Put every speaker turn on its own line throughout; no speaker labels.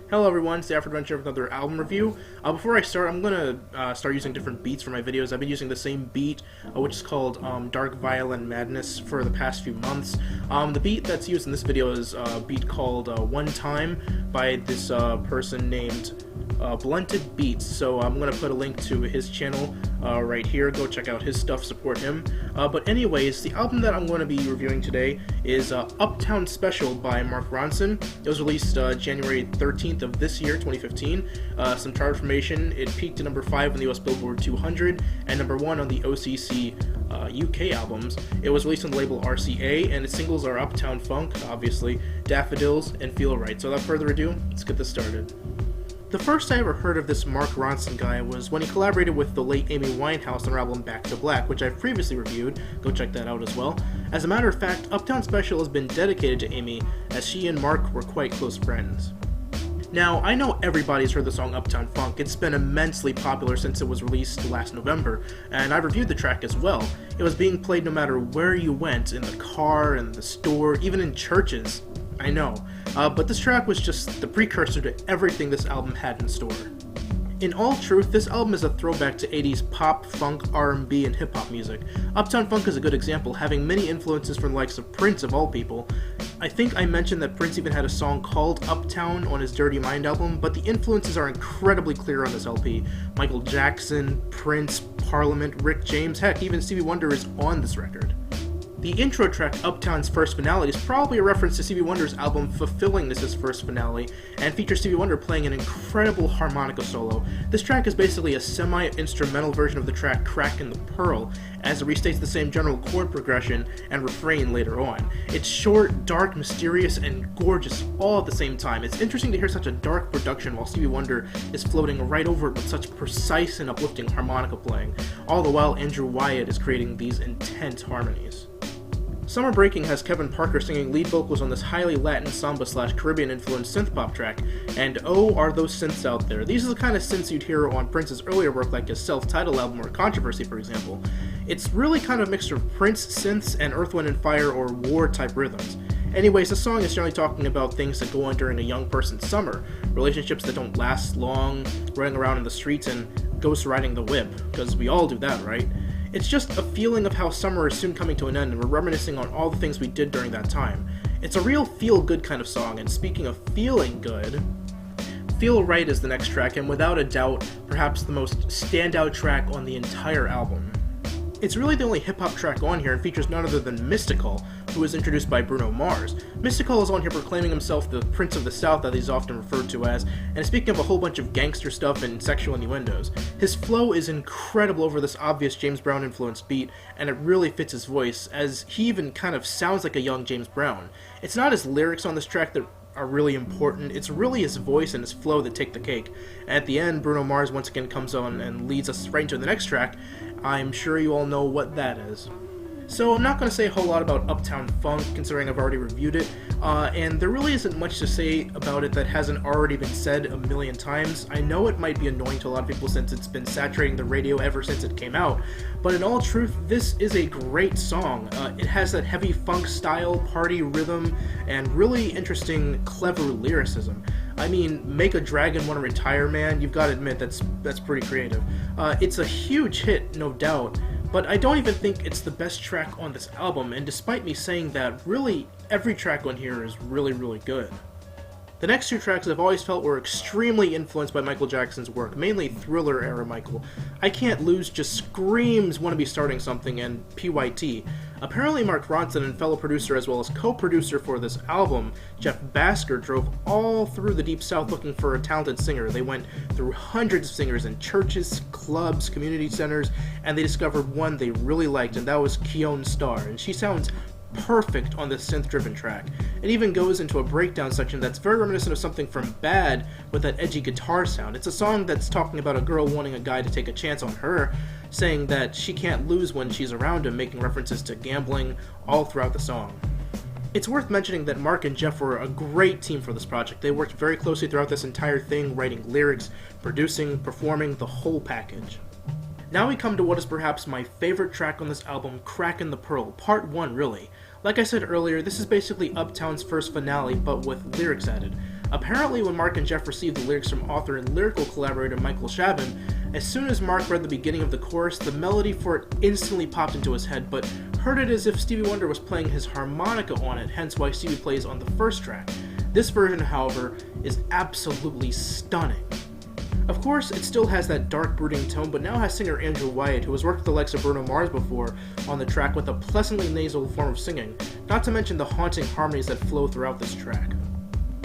Hello everyone, it's the After Adventure with another album review. Before I start, I'm going to start using different beats for my videos. I've been using the same beat, which is called Dark Violent Madness, for the past few months. The beat that's used in this video is a beat called One Time by this person named Blunted Beats. So I'm going to put a link to his channel right here. Go check out his stuff, support him. But anyways, the album that I'm going to be reviewing today is Uptown Special by Mark Ronson. It was released January 13th of this year, 2015. Some chart information: it peaked at number 5 on the US Billboard 200 and number 1 on the OCC UK albums. It was released on the label RCA, and its singles are Uptown Funk, obviously, Daffodils, and Feel Right. So without further ado, let's get this started. The first I ever heard of this Mark Ronson guy was when he collaborated with the late Amy Winehouse on her album Back to Black, which I've previously reviewed. Go check that out as well. As a matter of fact, Uptown Special has been dedicated to Amy, as she and Mark were quite close friends. Now, I know everybody's heard the song Uptown Funk. It's been immensely popular since it was released last November, and I reviewed the track as well. It was being played no matter where you went, in the car, in the store, even in churches. I know, but this track was just the precursor to everything this album had in store. In all truth, this album is a throwback to 80s pop, funk, R&B, and hip-hop music. Uptown Funk is a good example, having many influences from the likes of Prince of all people. I think I mentioned that Prince even had a song called Uptown on his Dirty Mind album, but the influences are incredibly clear on this LP. Michael Jackson, Prince, Parliament, Rick James, heck, even Stevie Wonder is on this record. The intro track, Uptown's First Finale, is probably a reference to Stevie Wonder's album Fulfillingness's First Finale, and features Stevie Wonder playing an incredible harmonica solo. This track is basically a semi-instrumental version of the track Crackin' the Pearl, as it restates the same general chord progression and refrain later on. It's short, dark, mysterious, and gorgeous all at the same time. It's interesting to hear such a dark production while Stevie Wonder is floating right over it with such precise and uplifting harmonica playing. All the while, Andrew Wyatt is creating these intense harmonies. Summer Breaking has Kevin Parker singing lead vocals on this highly Latin samba/Caribbean influenced synth-pop track, and oh, are those synths out there. These are the kind of synths you'd hear on Prince's earlier work, like his self-titled album or Controversy, for example. It's really kind of a mixture of Prince synths and Earth, Wind & Fire or war-type rhythms. Anyways, the song is generally talking about things that go on during a young person's summer, relationships that don't last long, running around in the streets, and ghost riding the whip, because we all do that, right? It's just a feeling of how summer is soon coming to an end, and we're reminiscing on all the things we did during that time. It's a real feel-good kind of song, and speaking of feeling good, Feel Right is the next track, and without a doubt, perhaps the most standout track on the entire album. It's really the only hip-hop track on here and features none other than Mystical, who was introduced by Bruno Mars. Mystical is on here proclaiming himself the Prince of the South, that he's often referred to as, and speaking of a whole bunch of gangster stuff and sexual innuendos. His flow is incredible over this obvious James Brown influenced beat, and it really fits his voice, as he even kind of sounds like a young James Brown. It's not his lyrics on this track that are really important, it's really his voice and his flow that take the cake. At the end, Bruno Mars once again comes on and leads us right into the next track. I'm sure you all know what that is. So I'm not going to say a whole lot about Uptown Funk, considering I've already reviewed it, and there really isn't much to say about it that hasn't already been said a million times. I know it might be annoying to a lot of people since it's been saturating the radio ever since it came out, but in all truth, this is a great song. It has that heavy funk style, party rhythm, and really interesting, clever lyricism. I mean, make a dragon want to retire, man. You've got to admit, that's pretty creative. It's a huge hit, no doubt, but I don't even think it's the best track on this album, and despite me saying that, really, every track on here is really, really good. The next two tracks I've always felt were extremely influenced by Michael Jackson's work, mainly Thriller-era Michael. I Can't Lose just screams Wanna Be Starting Something and PYT. Apparently Mark Ronson and fellow producer as well as co-producer for this album, Jeff Basker, drove all through the Deep South looking for a talented singer. They went through hundreds of singers in churches, clubs, community centers, and they discovered one they really liked, and that was Keone Starr, and she sounds perfect on this synth-driven track. It even goes into a breakdown section that's very reminiscent of something from Bad with that edgy guitar sound. It's a song that's talking about a girl wanting a guy to take a chance on her, saying that she can't lose when she's around him, making references to gambling all throughout the song. It's worth mentioning that Mark and Jeff were a great team for this project. They worked very closely throughout this entire thing, writing lyrics, producing, performing, the whole package. Now we come to what is perhaps my favorite track on this album, Crackin' the Pearl, part 1 really. Like I said earlier, this is basically Uptown's first finale, but with lyrics added. Apparently, when Mark and Jeff received the lyrics from author and lyrical collaborator Michael Chabon, as soon as Mark read the beginning of the chorus, the melody for it instantly popped into his head, but heard it as if Stevie Wonder was playing his harmonica on it, hence why Stevie plays on the first track. This version, however, is absolutely stunning. Of course, it still has that dark, brooding tone, but now has singer Andrew Wyatt, who has worked with the likes of Bruno Mars before on the track with a pleasantly nasal form of singing, not to mention the haunting harmonies that flow throughout this track.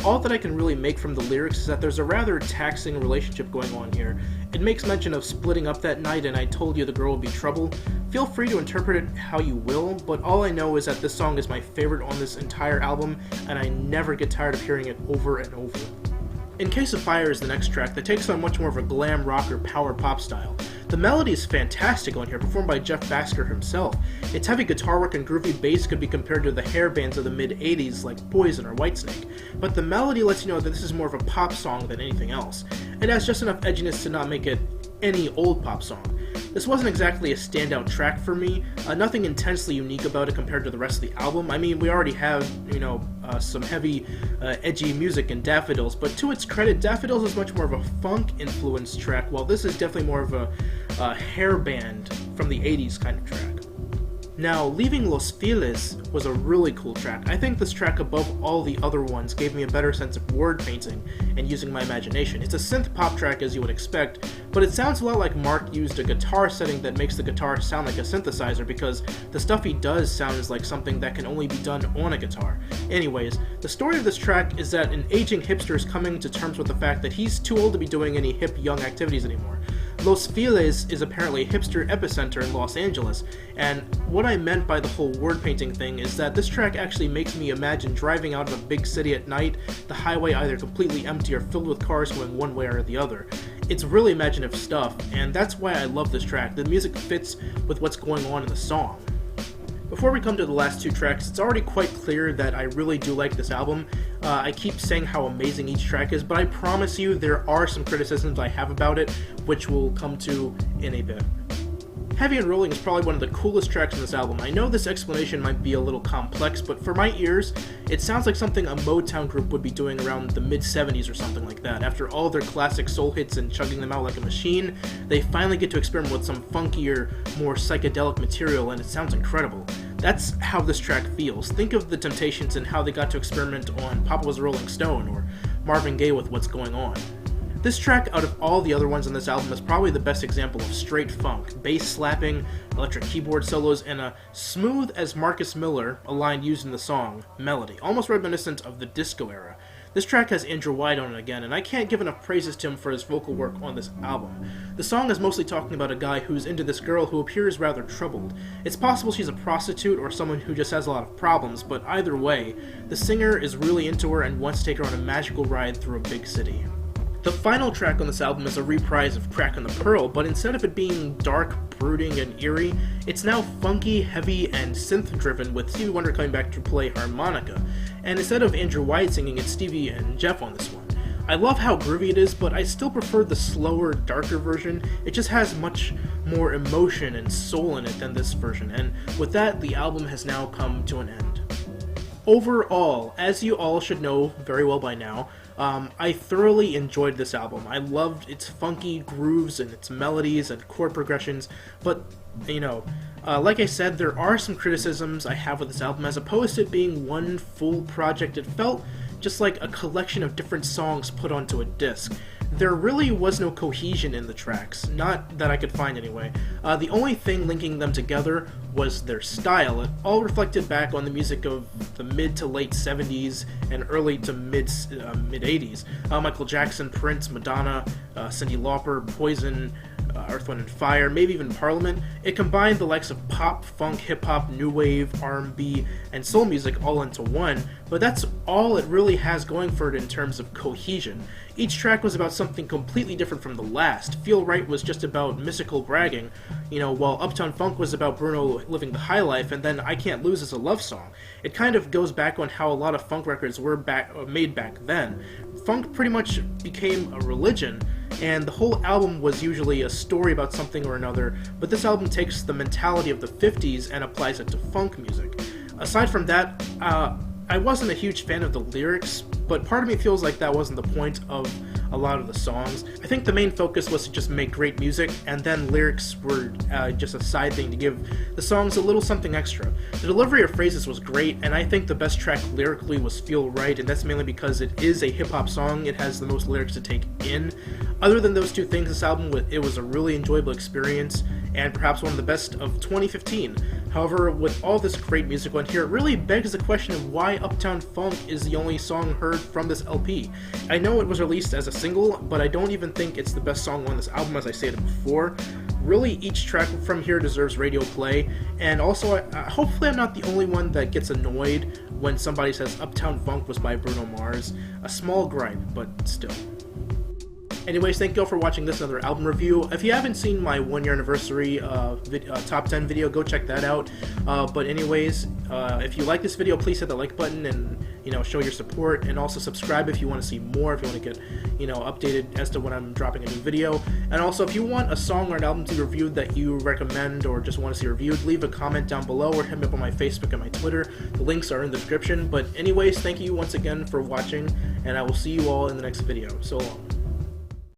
All that I can really make from the lyrics is that there's a rather taxing relationship going on here. It makes mention of splitting up that night and I told you the girl would be trouble. Feel free to interpret it how you will, but all I know is that this song is my favorite on this entire album, and I never get tired of hearing it over and over. In Case of Fire is the next track that takes on much more of a glam rock or power pop style. The melody is fantastic on here, performed by Jeff Baxter himself. Its heavy guitar work and groovy bass could be compared to the hair bands of the mid-80s like Poison or Whitesnake, but the melody lets you know that this is more of a pop song than anything else. It has just enough edginess to not make it any old pop song. This wasn't exactly a standout track for me, nothing intensely unique about it compared to the rest of the album. I mean, we already have, some heavy, edgy music in Daffodils, but to its credit, Daffodils is much more of a funk-influenced track, while this is definitely more of a hair band from the 80s kind of track. Now, Leaving Los Fieles was a really cool track. I think this track, above all the other ones, gave me a better sense of word painting and using my imagination. It's a synth pop track as you would expect, but it sounds a lot like Mark used a guitar setting that makes the guitar sound like a synthesizer, because the stuff he does sounds like something that can only be done on a guitar. Anyways, the story of this track is that an aging hipster is coming to terms with the fact that he's too old to be doing any hip young activities anymore. Los Fieles is apparently a hipster epicenter in Los Angeles, and what I meant by the whole word painting thing is that this track actually makes me imagine driving out of a big city at night, the highway either completely empty or filled with cars going one way or the other. It's really imaginative stuff, and that's why I love this track. The music fits with what's going on in the song. Before we come to the last two tracks, it's already quite clear that I really do like this album. I keep saying how amazing each track is, but I promise you there are some criticisms I have about it, which we'll come to in a bit. Heavy and Rolling is probably one of the coolest tracks on this album. I know this explanation might be a little complex, but for my ears, it sounds like something a Motown group would be doing around the mid-70s or something like that. After all their classic soul hits and chugging them out like a machine, they finally get to experiment with some funkier, more psychedelic material, and it sounds incredible. That's how this track feels. Think of the Temptations and how they got to experiment on Papa Was a Rolling Stone, or Marvin Gaye with What's Going On. This track, out of all the other ones on this album, is probably the best example of straight funk, bass slapping, electric keyboard solos, and a smooth as Marcus Miller, a line used in the song, melody, almost reminiscent of the disco era. This track has Andrew Wyatt on it again, and I can't give enough praises to him for his vocal work on this album. The song is mostly talking about a guy who's into this girl who appears rather troubled. It's possible she's a prostitute or someone who just has a lot of problems, but either way, the singer is really into her and wants to take her on a magical ride through a big city. The final track on this album is a reprise of Crack on the Pearl, but instead of it being dark, brooding, and eerie, it's now funky, heavy, and synth-driven, with Stevie Wonder coming back to play harmonica. And instead of Andrew Wyatt singing, it's Stevie and Jeff on this one. I love how groovy it is, but I still prefer the slower, darker version. It just has much more emotion and soul in it than this version, and with that, the album has now come to an end. Overall, as you all should know very well by now, I thoroughly enjoyed this album. I loved its funky grooves and its melodies and chord progressions, but, like I said, there are some criticisms I have with this album. As opposed to it being one full project, it felt just like a collection of different songs put onto a disc. There really was no cohesion in the tracks, not that I could find anyway. The only thing linking them together was their style. It all reflected back on the music of the mid to late 70s and early to mid 80s. Michael Jackson, Prince, Madonna, Cyndi Lauper, Poison, Earth, Wind & Fire, maybe even Parliament. It combined the likes of pop, funk, hip-hop, new wave, R&B, and soul music all into one, but that's all it really has going for it in terms of cohesion. Each track was about something completely different from the last. Feel Right was just about mystical bragging, while Uptown Funk was about Bruno living the high life, and then I Can't Lose is a love song. It kind of goes back on how a lot of funk records were made back then. Funk pretty much became a religion, and the whole album was usually a story about something or another, but this album takes the mentality of the 50s and applies it to funk music. Aside from that, I wasn't a huge fan of the lyrics, but part of me feels like that wasn't the point of a lot of the songs. I think the main focus was to just make great music, and then lyrics were just a side thing to give the songs a little something extra. The delivery of phrases was great, and I think the best track lyrically was Feel Right, and that's mainly because it is a hip-hop song. It has the most lyrics to take in. Other than those two things, this album, it was a really enjoyable experience, and perhaps one of the best of 2015. However, with all this great music on here, it really begs the question of why Uptown Funk is the only song heard from this LP. I know it was released as a single, but I don't even think it's the best song on this album, as I stated before. Really, each track from here deserves radio play, and also, hopefully I'm not the only one that gets annoyed when somebody says Uptown Funk was by Bruno Mars. A small gripe, but still. Anyways, thank you all for watching this another album review. If you haven't seen my 1-year anniversary top 10 video, go check that out. But anyways, if you like this video, please hit the like button and show your support, and also subscribe if you want to see more, if you want to get updated as to when I'm dropping a new video. And also, if you want a song or an album to be reviewed that you recommend or just want to see reviewed, leave a comment down below or hit me up on my Facebook and my Twitter. The links are in the description. But anyways, thank you once again for watching, and I will see you all in the next video. So long.